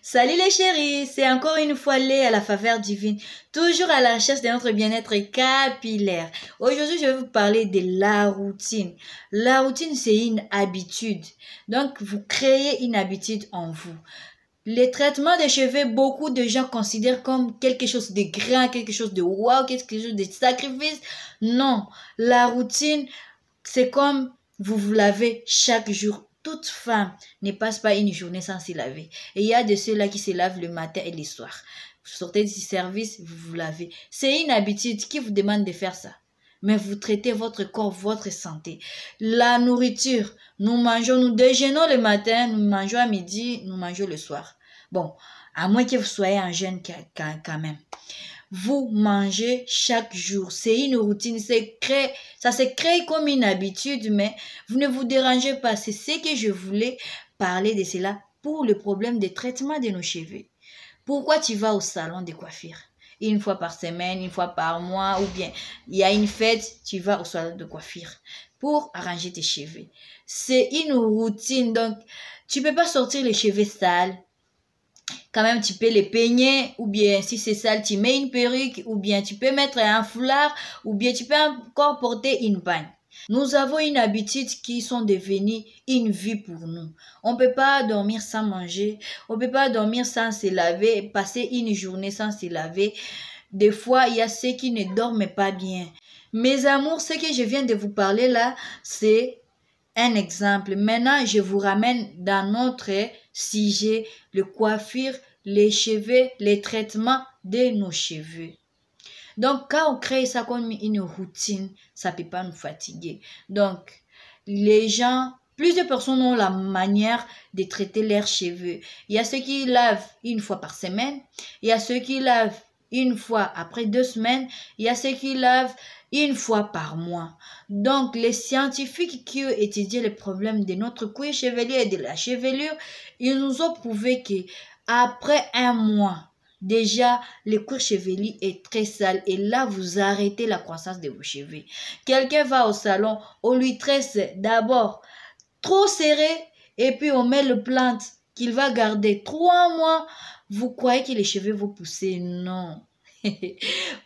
Salut les chéris, c'est encore une fois Lé à la faveur divine, toujours à la recherche de notre bien-être capillaire. Aujourd'hui, je vais vous parler de la routine. La routine, c'est une habitude. Donc, vous créez une habitude en vous. Les traitements des cheveux, beaucoup de gens considèrent comme quelque chose de grand, quelque chose de wow, quelque chose de sacrifice. Non, la routine, c'est comme vous vous lavez chaque jour. Toute femme ne passe pas une journée sans se laver. Et il y a de ceux-là qui se lavent le matin et le soir. Vous sortez du service, vous vous lavez. C'est une habitude qui vous demande de faire ça. Mais vous traitez votre corps, votre santé. La nourriture, nous déjeunons le matin, nous mangeons à midi, nous mangeons le soir. Bon, à moins que vous soyez un jeune quand même. Vous mangez chaque jour. C'est une routine. Ça se crée comme une habitude, mais vous ne vous dérangez pas. C'est ce que je voulais parler de cela pour le problème des traitements de nos cheveux. Pourquoi tu vas au salon de coiffure? Une fois par semaine, une fois par mois, ou bien il y a une fête, tu vas au salon de coiffure pour arranger tes cheveux. C'est une routine, donc tu peux pas sortir les cheveux sales. Quand même, tu peux les peigner, ou bien si c'est sale, tu mets une perruque, ou bien tu peux mettre un foulard, ou bien tu peux encore porter une bague. Nous avons une habitude qui sont devenues une vie pour nous. On peut pas dormir sans manger, on peut pas dormir sans se laver, passer une journée sans se laver. Des fois, il y a ceux qui ne dorment pas bien. Mes amours, ce que je viens de vous parler là, c'est un exemple. Maintenant, je vous ramène dans notre sujet, le coiffure, les cheveux, les traitements de nos cheveux. Donc, quand on crée ça comme une routine, ça ne peut pas nous fatiguer. Donc, les gens, plusieurs personnes ont la manière de traiter leurs cheveux. Il y a ceux qui lavent une fois par semaine. Il y a ceux qui lavent une fois après 2 semaines. Il y a ceux qui lavent une fois par mois. Donc, les scientifiques qui ont étudié les problèmes de notre cuir chevelu et de la chevelure, ils nous ont prouvé que après 1 mois, déjà, le cuir chevelu est très sale et là, vous arrêtez la croissance de vos cheveux. Quelqu'un va au salon, on lui tresse d'abord trop serré et puis on met le plante qu'il va garder 3 mois. Vous croyez que les cheveux vont pousser? Non.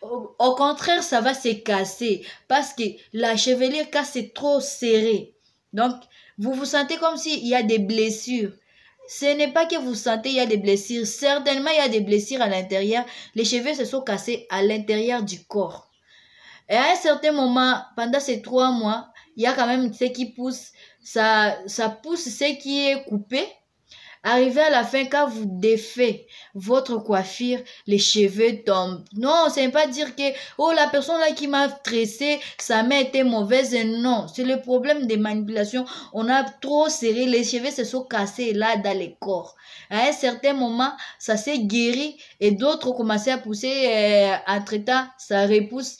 Au contraire, ça va se casser parce que la chevelure, quand c'est trop serré, donc vous vous sentez comme s'il y a des blessures. Ce n'est pas que vous sentez il y a des blessures. Certainement, il y a des blessures à l'intérieur. Les cheveux se sont cassés à l'intérieur du corps. Et à un certain moment, pendant ces 3 mois, il y a quand même ce qui pousse. Ça pousse ce qui est coupé. Arrivé à la fin, quand vous défait votre coiffure, les cheveux tombent. Non, ce n'est pas dire que, oh, la personne là qui m'a tressé, sa main était mauvaise. Non, c'est le problème des manipulations. On a trop serré, les cheveux se sont cassés là dans les corps. À un certain moment, ça s'est guéri et d'autres ont commencé à pousser. Entre-temps, ça repousse.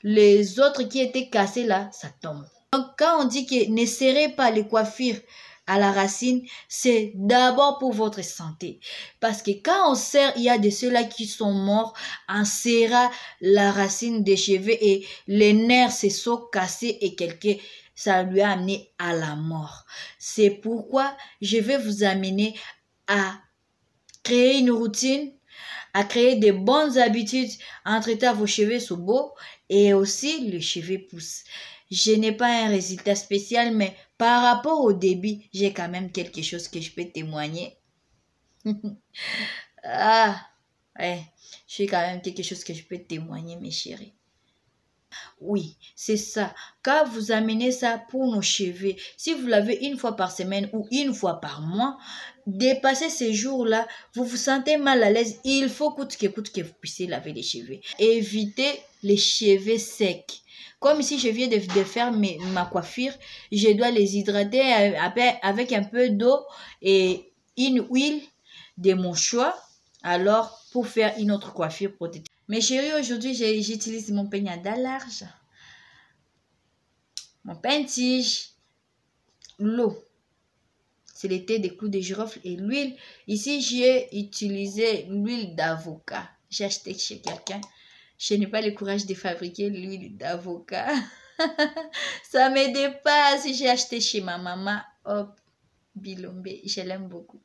Les autres qui étaient cassés là, ça tombe. Donc, quand on dit que ne serrez pas les coiffures à la racine, c'est d'abord pour votre santé. Parce que quand on serre, il y a de ceux-là qui sont morts en serrant la racine des cheveux et les nerfs se sont cassés et quelqu'un, ça lui a amené à la mort. C'est pourquoi je vais vous amener à créer une routine, à créer de bonnes habitudes, à traiter vos cheveux sont beaux et aussi les cheveux poussent. Je n'ai pas un résultat spécial, mais par rapport au début, j'ai quand même quelque chose que je peux témoigner. Ah, ouais, j'ai quand même quelque chose que je peux témoigner, mes chéris. Oui, c'est ça. Quand vous amenez ça pour nos cheveux, si vous lavez une fois par semaine ou une fois par mois, dépassez ces jours-là, vous vous sentez mal à l'aise, il faut coûte que vous puissiez laver les cheveux. Évitez les cheveux secs. Comme si je viens de faire ma coiffure, je dois les hydrater avec un peu d'eau et une huile de mon choix. Alors, pour faire une autre coiffure protégée. Mes chéris, aujourd'hui, j'utilise mon peignada large, mon peigne-tige, l'eau. C'est le thé des clous de girofle et l'huile. Ici, j'ai utilisé l'huile d'avocat. J'ai acheté chez quelqu'un. Je n'ai pas le courage de fabriquer l'huile d'avocat. Ça me dépasse. J'ai acheté chez ma maman. Hop, Bilombe. Je l'aime beaucoup.